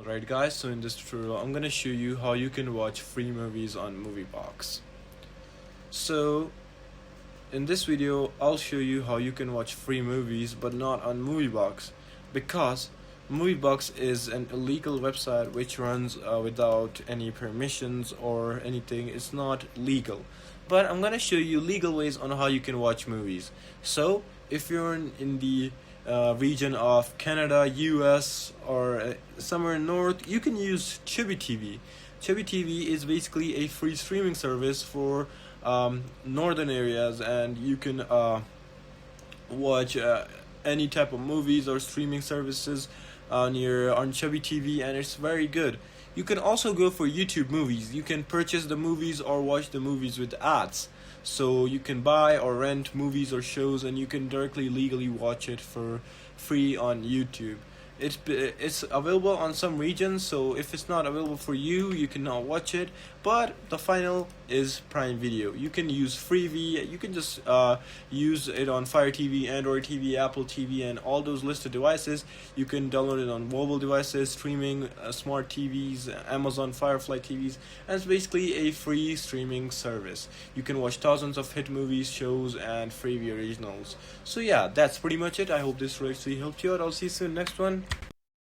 Alright guys, so in this tutorial I'm gonna show you how you can watch free movies on MovieBox. So in this video I'll show you how you can watch free movies but not on MovieBox, because MovieBox is an illegal website which runs without any permissions or anything. It's not legal, but I'm gonna show you legal ways on how you can watch movies. So if you're in the region of Canada, US, or somewhere north, you can use Chubby TV. Chubby TV is basically a free streaming service for northern areas, and you can watch any type of movies or streaming services on Chubby TV, and it's very good. You can also go for YouTube movies. You can purchase the movies or watch the movies with ads. So you can buy or rent movies or shows, and you can directly legally watch it for free on YouTube. It's available on some regions, so if it's not available for you, you cannot watch it. But the final is Prime Video. You can use Freevee. You can just use it on Fire TV, Android TV, Apple TV, and all those listed devices. You can download it on mobile devices, streaming, smart TVs, Amazon Firefly TVs, and it's basically a free streaming service. You can watch thousands of hit movies, shows, and Freevee originals. So yeah, that's pretty much it. I hope this really helped you out. I'll see you soon next one.